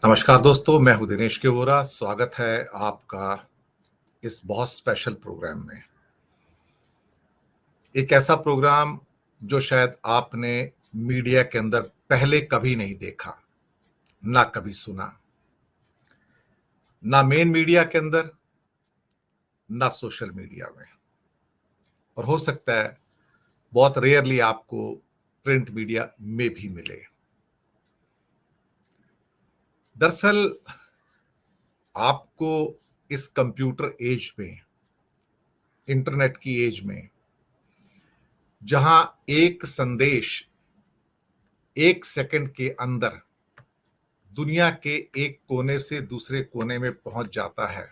नमस्कार दोस्तों, मैं हूं दिनेश के वोरा। स्वागत है आपका इस बहुत स्पेशल प्रोग्राम में। एक ऐसा प्रोग्राम जो शायद आपने मीडिया के अंदर पहले कभी नहीं देखा, ना कभी सुना, ना मेन मीडिया के अंदर, ना सोशल मीडिया में, और हो सकता है बहुत रेयरली आपको प्रिंट मीडिया में भी मिले। दरअसल आपको इस कंप्यूटर एज में, इंटरनेट की एज में, जहां एक संदेश एक सेकंड के अंदर दुनिया के एक कोने से दूसरे कोने में पहुंच जाता है,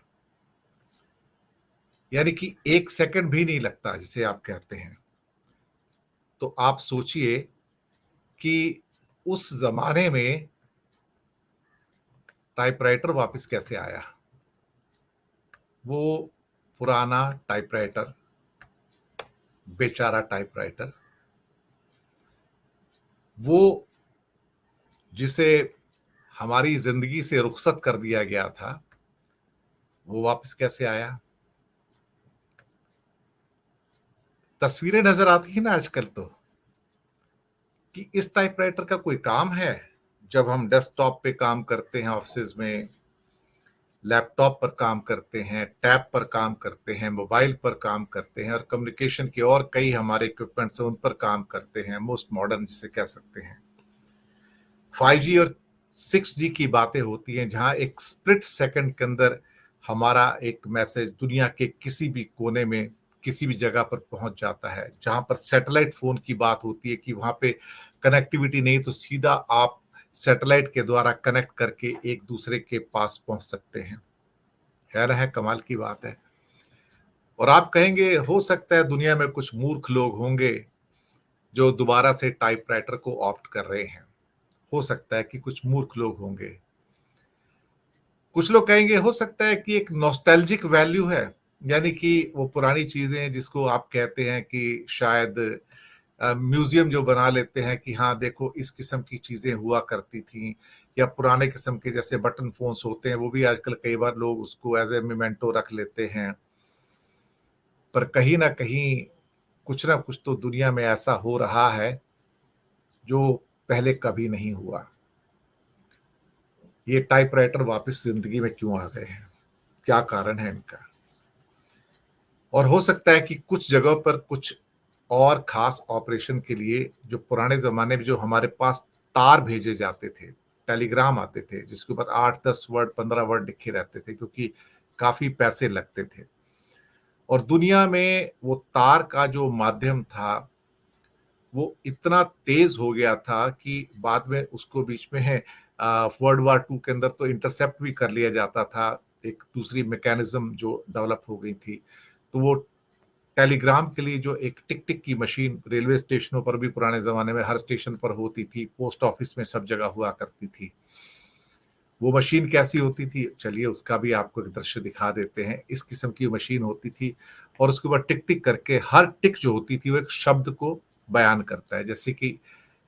यानी कि एक सेकंड भी नहीं लगता जिसे आप कहते हैं, तो आप सोचिए कि उस जमाने में टाइपराइटर वापस कैसे आया। वो पुराना टाइपराइटर, बेचारा टाइपराइटर, वो जिसे हमारी जिंदगी से रुखसत कर दिया गया था, वो वापस कैसे आया। तस्वीरें नजर आती है ना आजकल तो, कि इस टाइपराइटर का कोई काम है। जब हम डेस्कटॉप पे काम करते हैं, ऑफिस में लैपटॉप पर काम करते हैं, टैब पर काम करते हैं, मोबाइल पर काम करते हैं, और कम्युनिकेशन के और कई हमारे इक्विपमेंट्स हैं उन पर काम करते हैं, मोस्ट मॉडर्न जिसे कह सकते हैं। 5G और 6G की बातें होती हैं, जहां एक स्प्लिट सेकंड के अंदर हमारा एक मैसेज दुनिया के किसी भी कोने में, किसी भी जगह पर पहुंच जाता है। जहां पर सैटेलाइट फोन की बात होती है कि वहां पे कनेक्टिविटी नहीं, तो सीधा आप सैटेलाइट के द्वारा कनेक्ट करके एक दूसरे के पास पहुंच सकते हैं। है ना, है कमाल की बात है। और आप कहेंगे हो सकता है दुनिया में कुछ मूर्ख लोग होंगे जो दोबारा से टाइपराइटर को ऑप्ट कर रहे हैं। हो सकता है कि कुछ मूर्ख लोग होंगे। कुछ लोग कहेंगे हो सकता है कि एक नॉस्टैल्जिक वैल्यू है, यानी कि वो पुरानी चीजें जिसको आप कहते हैं कि शायद म्यूजियम जो बना लेते हैं कि हाँ देखो इस किस्म की चीजें हुआ करती थी, या पुराने किस्म के जैसे बटन फोन्स होते हैं वो भी आजकल कई बार लोग उसको एज ए मेमेंटो रख लेते हैं। पर कहीं ना कहीं कुछ ना कुछ तो दुनिया में ऐसा हो रहा है जो पहले कभी नहीं हुआ। ये टाइपराइटर वापस जिंदगी में क्यों आ गए हैं, क्या कारण है इनका। और हो सकता है कि कुछ जगहों पर कुछ और खास ऑपरेशन के लिए जो पुराने जमाने में जो हमारे पास तार भेजे जाते थे, टेलीग्राम आते थे जिसके ऊपर 8-10 वर्ड 15 वर्ड लिखे रहते थे, क्योंकि काफी पैसे लगते थे। और दुनिया में वो तार का जो माध्यम था वो इतना तेज हो गया था कि बाद में उसको बीच में है वर्ल्ड वार 2 के अंदर तो इंटरसेप्ट भी कर लिया जाता था। एक दूसरी मैकेनिज्म जो डेवलप हो गई थी, तो वो टेलीग्राम के लिए जो एक टिक टिक की मशीन रेलवे स्टेशनों पर भी पुराने जमाने में हर स्टेशन पर होती थी, पोस्ट ऑफिस में सब जगह हुआ करती थी। वो मशीन कैसी होती थी, चलिए उसका भी आपको एक दृश्य दिखा देते हैं। इस किस्म की मशीन होती थी, और उसके बाद टिक टिक करके हर टिक जो होती थी वो एक शब्द को बयान करता है। जैसे कि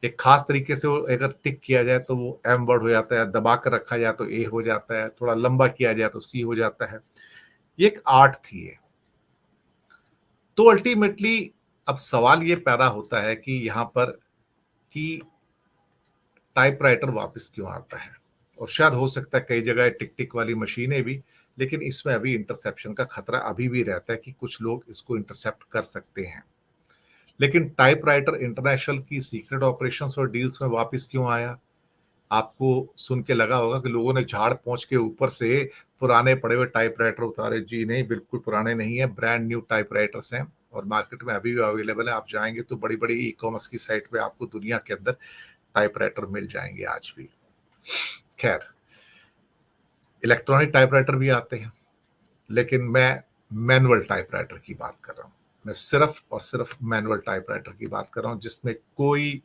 एक खास तरीके से वो अगर टिक किया जाए तो वो एम वर्ड हो जाता है, दबा कर रखा जाए तो ए हो जाता है, थोड़ा लंबा किया जाए तो सी हो जाता है। ये एक आर्ट थी ये। तो अल्टीमेटली अब सवाल ये पैदा होता है कि यहाँ पर कि टाइपराइटर वापस क्यों आता है। और शायद हो सकता है कई जगह टिक टिक वाली मशीनें भी, लेकिन इसमें अभी इंटरसेप्शन का खतरा अभी भी रहता है कि कुछ लोग इसको इंटरसेप्ट कर सकते हैं। लेकिन टाइपराइटर इंटरनेशनल की सीक्रेट ऑपरेशंस और डील्स में वापस क्यों आया। आपको सुन के लगा होगा कि लोगों ने झाड़ पोंछ के ऊपर से पुराने पड़े हुए टाइपराइटर उतारे। जी नहीं, बिल्कुल पुराने नहीं है, ब्रांड न्यू टाइपराइटर्स हैं, और मार्केट में अभी भी अवेलेबल है। आप जाएंगे तो बड़ी बड़ी ई कॉमर्स की साइट पे आपको दुनिया के अंदर टाइपराइटर मिल जाएंगे आज भी। खैर, इलेक्ट्रॉनिक टाइपराइटर भी आते हैं, लेकिन मैं मैनुअल टाइपराइटर की बात कर रहा हूँ। मैं सिर्फ और सिर्फ मैनुअल टाइपराइटर की बात कर रहा हूँ, जिसमें कोई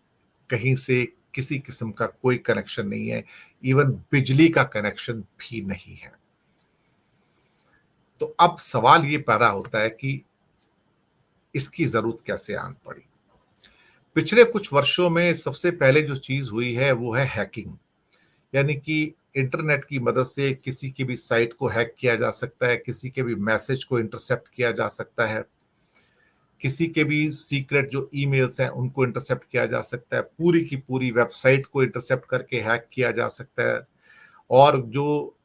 कहीं से किसी किस्म का कोई कनेक्शन नहीं है, इवन बिजली का कनेक्शन भी नहीं है। तो अब सवाल ये पैदा होता है कि इसकी जरूरत कैसे आन पड़ी। पिछले कुछ वर्षों में सबसे पहले जो चीज हुई है वो है हैकिंग, यानी कि इंटरनेट की मदद से किसी की भी साइट को हैक किया जा सकता है, किसी के भी मैसेज को इंटरसेप्ट किया जा सकता है, किसी के भी सीक्रेट जो ईमेल्स हैं उनको इंटरसेप्ट किया जा सकता है, पूरी की पूरी वेबसाइट को इंटरसेप्ट करके हैक किया जा सकता है। और जो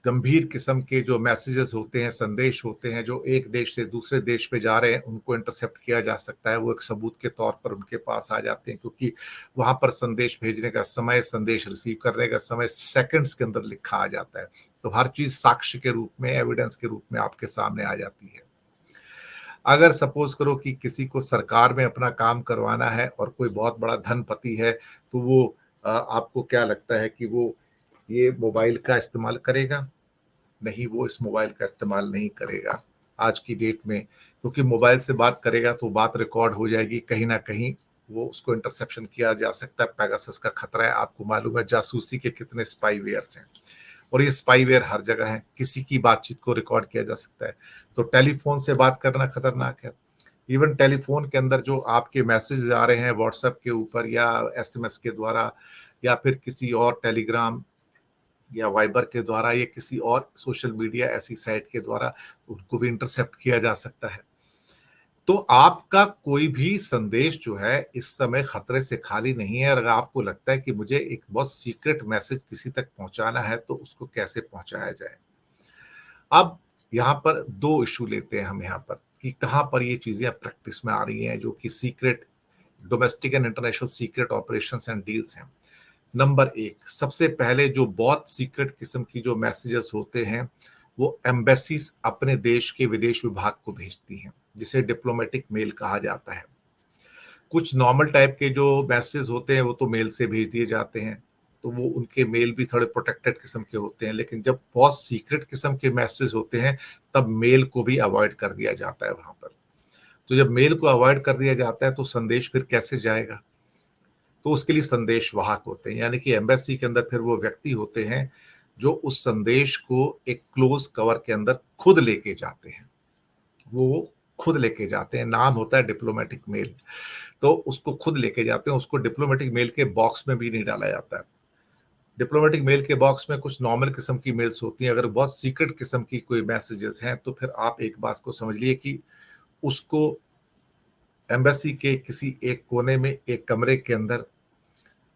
गंभीर किस्म के जो मैसेजेस होते हैं, संदेश होते हैं जो एक देश से दूसरे देश पे जा रहे हैं, उनको इंटरसेप्ट किया जा सकता है। वो एक सबूत के तौर पर उनके पास आ जाते हैं, क्योंकि वहां पर संदेश भेजने का समय, संदेश रिसीव करने का समय सेकंड्स के अंदर लिखा आ जाता है। तो हर चीज साक्ष्य के रूप में, एविडेंस के रूप में आपके सामने आ जाती है। अगर सपोज करो कि किसी को सरकार में अपना काम करवाना है और कोई बहुत बड़ा धनपति है, तो वो आपको क्या लगता है कि वो ये मोबाइल का इस्तेमाल करेगा? नहीं, वो इस मोबाइल का इस्तेमाल नहीं करेगा आज की डेट में, क्योंकि मोबाइल से बात करेगा तो बात रिकॉर्ड हो जाएगी, कहीं ना कहीं वो उसको इंटरसेप्शन किया जा सकता है। पेगासस का खतरा है। आपको मालूम है जासूसी के कितने स्पाईवेयर्स हैं, और ये स्पाईवेयर हर जगह है, किसी की बातचीत को रिकॉर्ड किया जा सकता है। तो टेलीफोन से बात करना खतरनाक है। इवन टेलीफोन के अंदर जो आपके मैसेज आ रहे हैं व्हाट्सएप के ऊपर या एसएमएस के द्वारा, या फिर किसी और टेलीग्राम या वाइबर के द्वारा, या किसी और सोशल मीडिया ऐसी साइट के द्वारा, उनको भी इंटरसेप्ट किया जा सकता है। तो आपका कोई भी संदेश जो है इस समय खतरे से खाली नहीं है। अगर आपको लगता है कि मुझे एक बहुत सीक्रेट मैसेज किसी तक पहुंचाना है, तो उसको कैसे पहुंचाया जाए। अब यहाँ पर दो इशू लेते हैं हम यहाँ पर, कि कहाँ पर ये चीजें प्रैक्टिस में आ रही हैं, जो कि secret, domestic and international secret operations and deals हैं। नंबर एक, सबसे पहले जो बहुत सीक्रेट किस्म की जो मैसेजेस होते हैं, वो एम्बेसीज अपने देश के विदेश विभाग को भेजती हैं, जिसे डिप्लोमेटिक मेल कहा जाता है। कुछ नॉर्मल टाइप के जो मैसेजेस होते हैं वो तो मेल से भेज दिए जाते हैं, तो वो उनके मेल भी थोड़े प्रोटेक्टेड किस्म के होते हैं। लेकिन जब बहुत सीक्रेट किस्म के मैसेज होते हैं, तब मेल को भी अवॉइड कर दिया जाता है वहां पर। तो जब मेल को अवॉइड कर दिया जाता है, तो संदेश फिर कैसे जाएगा? तो उसके लिए संदेश वाहक होते हैं, यानी कि एम्बेसी के अंदर फिर वो व्यक्ति होते हैं जो उस संदेश को एक क्लोज कवर के अंदर खुद लेके जाते हैं। वो खुद लेके जाते हैं, नाम होता है डिप्लोमेटिक मेल। तो उसको खुद लेके जाते हैं, उसको डिप्लोमेटिक मेल के बॉक्स में भी नहीं डाला जाता है। डिप्लोमेटिक मेल के बॉक्स में कुछ नॉर्मल किस्म की मेल्स होती हैं। अगर बहुत सीक्रेट किस्म की कोई मैसेजेस हैं, तो फिर आप एक बात को समझ लिए कि उसको एम्बेसी के किसी एक कोने में, एक कमरे के अंदर,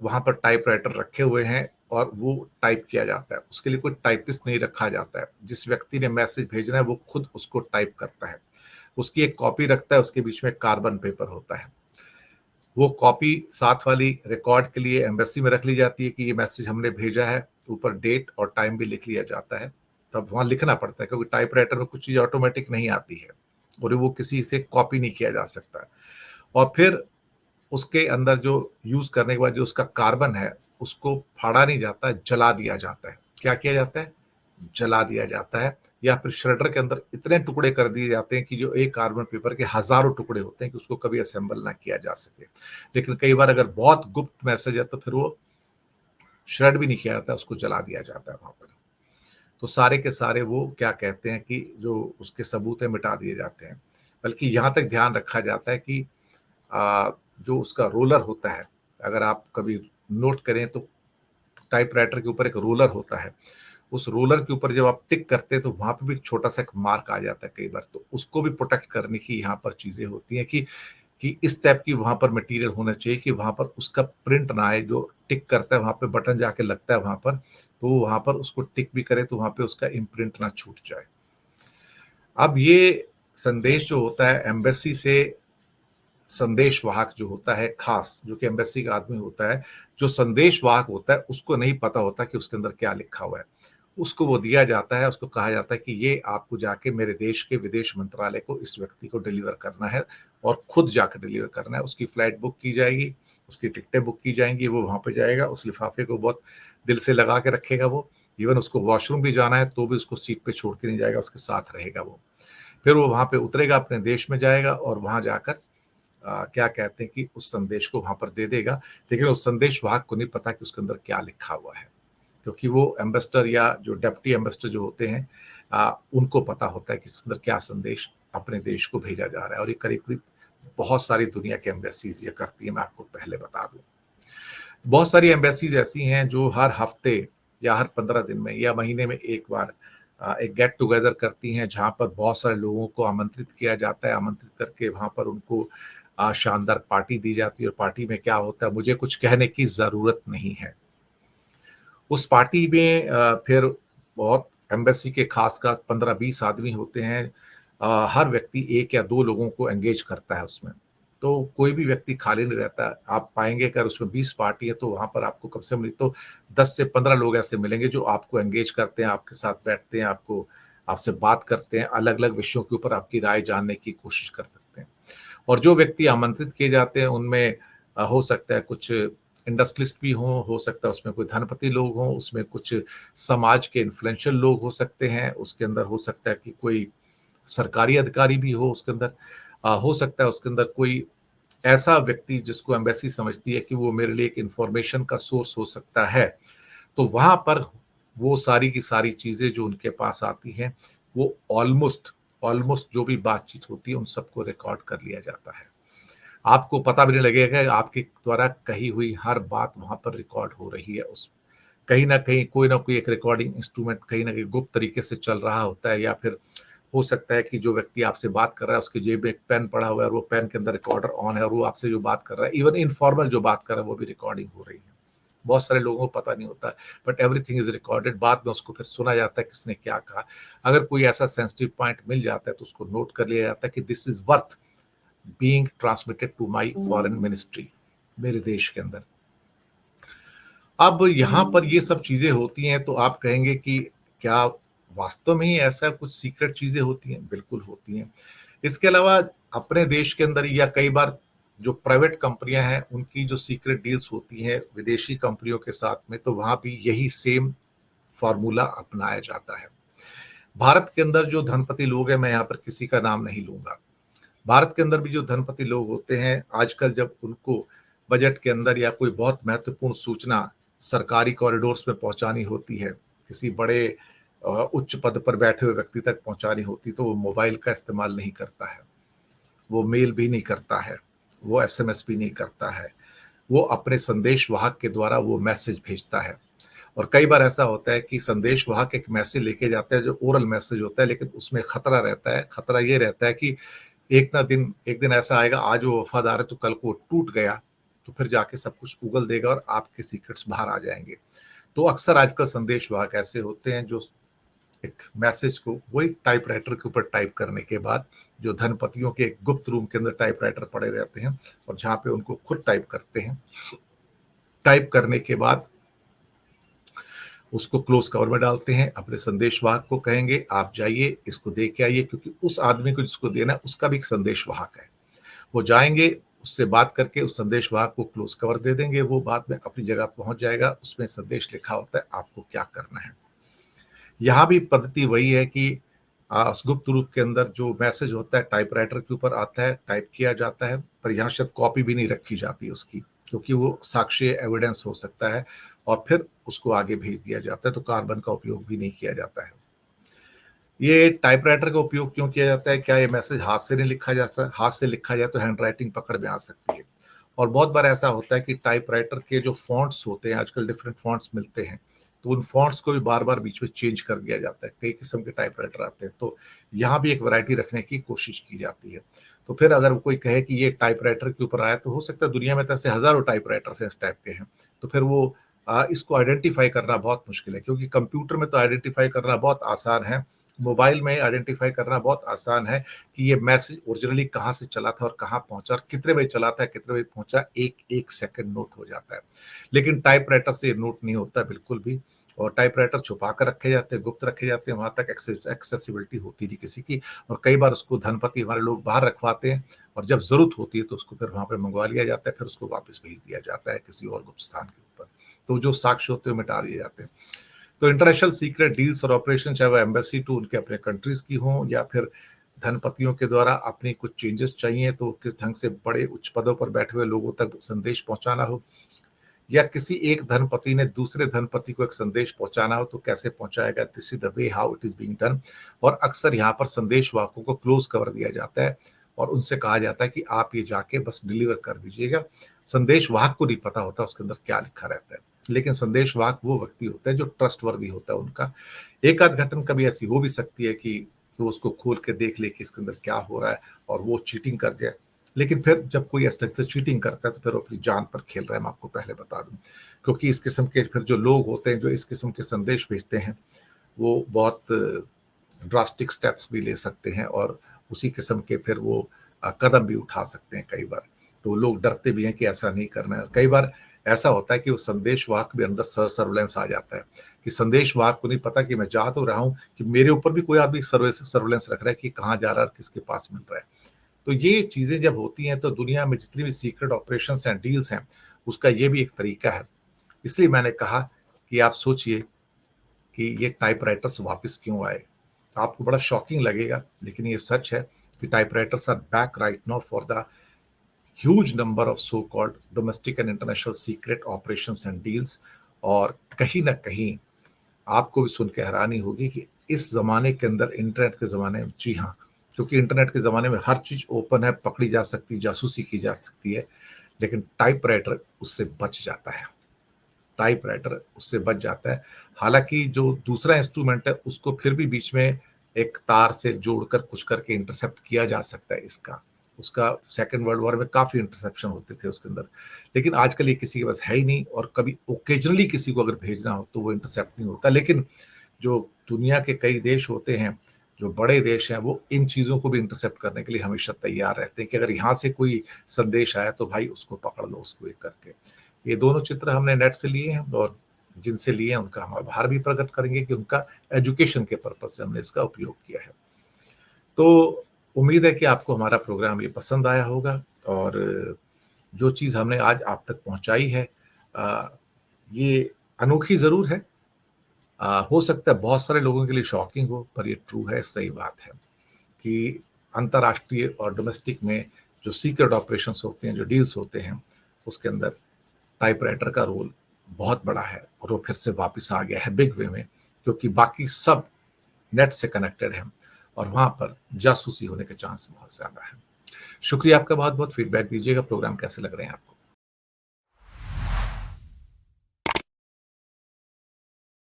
वहां पर टाइपराइटर रखे हुए हैं और वो टाइप किया जाता है। उसके लिए कोई टाइपिस्ट नहीं रखा जाता है। जिस व्यक्ति ने मैसेज भेजना है वो खुद उसको टाइप करता है, उसकी एक कॉपी रखता है, उसके बीच में कार्बन पेपर होता है। वो कॉपी साथ वाली रिकॉर्ड के लिए एम्बेसी में रख ली जाती है कि ये मैसेज हमने भेजा है। ऊपर डेट और टाइम भी लिख लिया जाता है। तब वहां लिखना पड़ता है, क्योंकि टाइपराइटर में कुछ चीज ऑटोमेटिक नहीं आती है और वो किसी से कॉपी नहीं किया जा सकता। और फिर उसके अंदर जो यूज करने के बाद जो उसका कार्बन है, उसको फाड़ा नहीं जाता है, जला दिया जाता है। क्या किया जाता है? जला दिया जाता है। या फिर श्रेडर के अंदर इतने टुकड़े कर दिए जाते हैं कि जो एक कार्बन पेपर के हजारों टुकड़े होते हैं कि उसको कभी असेंबल ना किया जा सके। लेकिन कई बार अगर बहुत गुप्त मैसेज है, तो फिर वो श्रेड भी नहीं किया जाता, उसको जला दिया जाता है वहां पर। तो सारे के सारे वो क्या कहते हैं कि जो उसके सबूत है मिटा दिए जाते हैं। बल्कि यहाँ तक ध्यान रखा जाता है कि जो उसका रोलर होता है, अगर आप कभी नोट करें तो टाइपराइटर के ऊपर एक रोलर होता है। उस रोलर के ऊपर जब आप टिक करते हैं, तो वहां पे भी एक छोटा सा एक मार्क आ जाता है कई बार। तो उसको भी प्रोटेक्ट करने की यहाँ पर चीजें होती हैं कि इस टाइप की वहां पर मटेरियल होना चाहिए कि वहां पर उसका प्रिंट ना आए। जो टिक करता है वहां पे बटन जाके लगता है वहां पर, तो वहां पर उसको टिक भी करे तो वहां पे उसका इम्प्रिंट ना छूट जाए। अब ये संदेश जो होता है एम्बेसी से, संदेश वाहक जो होता है खास, जो कि एम्बेसी का आदमी होता है, जो संदेश वाहक होता है उसको नहीं पता होता कि उसके अंदर क्या लिखा हुआ है। उसको वो दिया जाता है, उसको कहा जाता है कि ये आपको जाके मेरे देश के विदेश मंत्रालय को इस व्यक्ति को डिलीवर करना है, और खुद जाकर डिलीवर करना है। उसकी फ्लाइट बुक की जाएगी, उसकी टिकटें बुक की जाएंगी, वो वहां पे जाएगा, उस लिफाफे को बहुत दिल से लगा के रखेगा वो। इवन उसको वॉशरूम भी जाना है तो भी उसको सीट पे छोड़ के नहीं जाएगा, उसके साथ रहेगा वो। फिर वो वहां पे उतरेगा, अपने देश में जाएगा और वहां जाकर क्या कहते हैं कि उस संदेश को वहां पर दे देगा। लेकिन उस संदेश वाहक को नहीं पता कि उसके अंदर क्या लिखा हुआ है, क्योंकि वो एम्बेसडर या जो डेप्टी एम्बेसडर जो होते हैं, उनको पता होता है कि इसके अंदर क्या संदेश अपने देश को भेजा जा रहा है। और ये करीब करीब बहुत सारी दुनिया के एम्बेसीज ये करती है, मैं आपको पहले बता दूं। बहुत सारी एम्बेसीज ऐसी हैं जो हर हफ्ते या हर 15 दिन में या महीने में एक बार एक गेट टुगेदर करती हैं, जहाँ पर बहुत सारे लोगों को आमंत्रित किया जाता है। आमंत्रित करके वहाँ पर उनको शानदार पार्टी दी जाती है, और पार्टी में क्या होता है मुझे कुछ कहने की ज़रूरत नहीं है। उस पार्टी में फिर बहुत एम्बेसी के खास-खास 15-20 आदमी होते हैं। हर व्यक्ति 1 या 2 लोगों को एंगेज करता है उसमें। तो कोई भी व्यक्ति खाली नहीं रहता। आप पाएँगे अगर उसमें 20 पार्टी है तो वहाँ पर आपको कम से कम नहीं तो 10 से 15 लोग ऐसे मिलेंगे जो आपको एंगेज करते हैं, आपके साथ बैठते हैं, आपसे बात करते हैं, अलग-अलग विषयों के ऊपर आपकी राय जानने की कोशिश कर सकते हैं। और जो व्यक्ति आमंत्रित किए जाते हैं उनमें हो सकता है कुछ इंडस्ट्रियलिस्ट भी हों, हो सकता है उसमें कोई धनपति लोग हों, उसमें कुछ समाज के इन्फ्लुएंशियल लोग हो सकते हैं, उसके अंदर हो सकता है कि कोई सरकारी अधिकारी भी हो उसके अंदर। हो सकता है उसके अंदर कोई ऐसा व्यक्ति जिसको एम्बेसी समझती है कि वो मेरे लिए एक इन्फॉर्मेशन का सोर्स हो सकता है। तो वहाँ पर वो सारी की सारी चीज़ें जो उनके पास आती हैं, वो ऑलमोस्ट ऑलमोस्ट जो भी बातचीत होती है, उन सबको रिकॉर्ड कर लिया जाता है। आपको पता भी नहीं लगेगा कि आपके द्वारा कही हुई हर बात वहाँ पर रिकॉर्ड हो रही है। उस कहीं न कहीं कोई न कोई एक रिकॉर्डिंग इंस्ट्रूमेंट कहीं न कहीं गुप्त तरीके से चल रहा होता है, या फिर हो सकता है कि जो व्यक्ति आपसे बात कर रहा है उसकी जेब में एक पेन पड़ा हुआ है और वो पेन के अंदर रिकॉर्डर ऑन है और वो आपसे जो बात कर रहा है, इवन इनफॉर्मल जो बात कर रहा है वो भी रिकॉर्डिंग हो रही है। बहुत सारे लोगों को पता नहीं होता, बट एवरीथिंग इज़ रिकॉर्डेड। बाद में उसको फिर सुना जाता है किसने क्या कहा। अगर कोई ऐसा सेंसिटिव पॉइंट मिल जाता है तो उसको नोट कर लिया जाता है कि this is worth being transmitted to my foreign ministry, मेरे देश के अंदर। अब यहाँ पर ये सब चीज़ें होती हैं तो आप कहेंगे कि क्या वास्तव में ही ऐसा कुछ सीक्रेट चीज़ें होती हैं? बिल्कुल होती हैं। इसके अलावा अपने देश के अंदर या कई बार जो प्राइवेट कंपनियाँ हैं, उनकी जो सीक्रेट डील्स होती हैं विदेशी कंपनियों के साथ में, तो वहाँ भी यही सेम फ़ॉर्मूला अपनाया जाता है। भारत के अंदर जो धनपति लोग हैं, मैं यहाँ पर किसी का नाम नहीं लूँगा। भारत के अंदर भी जो धनपति लोग होते हैं, आजकल जब उनको बजट के अंदर या कोई बहुत महत्वपूर्ण सूचना सरकारी कॉरिडोर्स में पहुँचानी होती है, किसी बड़े उच्च पद पर बैठे हुए व्यक्ति तक पहुँचानी होती, तो वो मोबाइल का इस्तेमाल नहीं करता है, वो मेल भी नहीं करता है, वो एसएमएस भी नहीं करता है, वो अपने संदेश वाहक के द्वारा वो मैसेज भेजता है। और कई बार ऐसा होता है कि संदेश वाहक एक मैसेज लेके जाता है जो ओरल मैसेज होता है, लेकिन उसमें खतरा रहता है। खतरा ये रहता है कि एक दिन ऐसा आएगा, आज वो वफादार है तो कल को वो टूट गया, तो फिर जाके सब कुछ उगल देगा और आपके सीक्रेट्स बाहर आ जाएँगे। तो अक्सर आजकल संदेश वाहक ऐसे होते हैं जो एक मैसेज को वही टाइपराइटर के ऊपर टाइप करने के बाद, जो धनपतियों के एक गुप्त रूम के अंदर टाइपराइटर पड़े रहते हैं और जहाँ पे उनको खुद टाइप करते हैं। टाइप करने के बाद उसको क्लोज़ कवर में डालते हैं, अपने संदेश वाहक को कहेंगे आप जाइए इसको दे के आइए, क्योंकि उस आदमी को जिसको देना है उसका भी एक संदेश वाहक है। वो जाएँगे, उससे बात करके उस संदेश वाहक को क्लोज़ कवर दे देंगे, वो बाद में अपनी जगह पहुँच जाएगा, उसमें संदेश लिखा होता है आपको क्या करना है। यहाँ भी पद्धति वही है कि उस गुप्त रूप के अंदर जो मैसेज होता है टाइपराइटर के ऊपर आता है, टाइप किया जाता है, पर यहाँ शायद कॉपी भी नहीं रखी जाती उसकी, क्योंकि वो साक्ष्य एविडेंस हो सकता है और फिर उसको आगे भेज दिया जाता है, तो कार्बन का उपयोग भी नहीं किया जाता है। ये टाइपराइटर का उपयोग क्यों किया जाता है? क्या ये मैसेज हाथ से नहीं लिखा जा स हाथ से लिखा जाए तो हैंडराइटिंग पकड़ में आ सकती है। और बहुत बार ऐसा होता है कि टाइपराइटर के जो फ़ॉन्ट्स होते हैं, आजकल डिफरेंट फ़ॉन्ट्स मिलते हैं, तो उन फ़ॉन्ट्स को भी बार-बार बीच में चेंज कर दिया जाता है। कई किस्म के टाइपराइटर आते हैं, तो यहाँ भी एक वैरायटी रखने की कोशिश की जाती है। तो फिर अगर कोई कहे कि ये टाइपराइटर के ऊपर आया, तो हो सकता है दुनिया में तो ऐसे हज़ारों टाइपराइटर्स हैं इस टाइप के हैं। तो फिर वो इसको आइडेंटिफ़ाई करना बहुत मुश्किल है, क्योंकि कंप्यूटर में तो आइडेंटिफ़ाई करना बहुत आसान है, मोबाइल में आइडेंटिफ़ाई करना बहुत आसान है कि ये मैसेज ओरिजिनली कहाँ से चला था और कहाँ पहुँचा और कितने बजे चला था, कितने बजे पहुँचा, एक-एक सेकंड नोट हो जाता है। लेकिन टाइपराइटर से ये नोट नहीं होता बिल्कुल भी, और टाइपराइटर छुपा कर रखे जाते हैं, गुप्त रखे जाते हैं, वहाँ तक एक्सेसिबिलिटी होती नहीं किसी की, और कई बार उसको धनपति हमारे लोग बाहर रखवाते हैं और जब ज़रूरत होती है तो उसको फिर वहाँ पे मँगवा लिया जाता है, फिर उसको वापस भेज दिया जाता है किसी और गुप्त स्थान के ऊपर। तो जो साक्ष्य होते हैं वो मिटा दिए जाते हैं। तो इंटरनेशनल सीक्रेट डील्स और ऑपरेशन, चाहे वो एम्बेसी टू उनके अपने कंट्रीज की हों या फिर धनपतियों के द्वारा अपनी कुछ चेंजेस चाहिए तो किस ढंग से बड़े उच्च पदों पर बैठे हुए लोगों तक संदेश पहुंचाना हो, या किसी एक धनपति ने दूसरे धनपति को एक संदेश पहुंचाना हो तो कैसे पहुंचाएगा, this is the way how it is being done. और अक्सर यहाँ पर संदेश वाहकों को क्लोज कवर दिया जाता है, और उनसे कहा जाता है कि आप ये जाके बस डिलीवर कर दीजिएगा। संदेश वाहक को नहीं पता होता उसके अंदर क्या लिखा रहता है, लेकिन संदेश वाहक वो व्यक्ति होता है जो ट्रस्टवर्दी होता है उनका। एक आध घटना कभी ऐसी हो भी सकती है कि वो उसको खोल के देख ले कि इसके अंदर क्या हो रहा है और वो चीटिंग कर जाए, लेकिन फिर जब कोई इस तरह से चीटिंग करता है तो फिर वो अपनी जान पर खेल रहा है, मैं आपको पहले बता दूं। क्योंकि इस किस्म के फिर जो लोग होते हैं जो इस किस्म के संदेश भेजते हैं, वो बहुत ड्रास्टिक स्टेप्स भी ले सकते हैं और उसी किस्म के फिर वो कदम भी उठा सकते हैं कई बार। तो लोग डरते भी हैं कि ऐसा नहीं करना है। कई बार ऐसा होता है कि वो संदेशवाहक भी अंदर सर्विलेंस आ जाता है कि संदेशवाहक को नहीं पता कि मैं जा तो रहा हूँ कि मेरे ऊपर भी कोई आदमी सर्विलेंस रख रहा है कि कहाँ जा रहा है, किसके पास मिल रहा है। तो ये चीजें जब होती हैं तो दुनिया में जितनी भी सीक्रेट ऑपरेशंस हैं, डील्स हैं, उसका ये भी एक तरीका है। इसलिए मैंने कहा कि आप सोचिए कि ये टाइपराइटर्स वापस क्यों आए। तो आपको बड़ा शॉकिंग लगेगा, लेकिन ये सच है कि typewriters are back right now for the huge number of so called domestic and international secret operations and deals. और कहीं ना कहीं आपको भी सुन के हैरानी होगी कि इस जमाने के अंदर, इंटरनेट के जमाने में, जी हाँ, क्योंकि इंटरनेट के जमाने में हर चीज ओपन है, पकड़ी जा सकती है, जासूसी की जा सकती है, लेकिन टाइपराइटर उससे बच जाता है। टाइपराइटर उससे बच जाता है। हालांकि जो दूसरा इंस्ट्रूमेंट है उसको फिर भी बीच में एक तार से जोड़कर कुछ करके इंटरसेप्ट किया जा सकता है इसका। उसका सेकेंड वर्ल्ड वॉर में काफी इंटरसेप्शन होते थे उसके अंदर, लेकिन आजकल ये किसी के पास है ही नहीं, और कभी ओकेजनली किसी को अगर भेजना हो तो वो इंटरसेप्ट नहीं होता। लेकिन जो दुनिया के कई देश होते हैं, जो बड़े देश हैं, वो इन चीज़ों को भी इंटरसेप्ट करने के लिए हमेशा तैयार रहते हैं कि अगर यहाँ से कोई संदेश आया तो भाई उसको पकड़ लो, उसको एक करके। ये दोनों चित्र हमने नेट से लिए हैं, और जिनसे लिए हैं उनका हम आभार भी प्रकट करेंगे कि उनका एजुकेशन के पर्पज से हमने इसका उपयोग किया है। तो उम्मीद है कि आपको हमारा प्रोग्राम ये पसंद आया होगा, और जो चीज़ हमने आज आप तक पहुंचाई है ये अनोखी ज़रूर है। हो सकता है बहुत सारे लोगों के लिए शॉकिंग हो, पर ये ट्रू है, सही बात है कि अंतर्राष्ट्रीय और डोमेस्टिक में जो सीक्रेट ऑपरेशंस होते हैं, जो डील्स होते हैं, उसके अंदर टाइपराइटर का रोल बहुत बड़ा है, और वो फिर से वापस आ गया है बिग वे में, क्योंकि बाकी सब नेट से कनेक्टेड है और वहां पर जासूसी होने के चांस बहुत ज्यादा है। शुक्रिया आपका, बहुत बहुत फीडबैक दीजिएगा। प्रोग्राम कैसे लग रहे हैं आपको?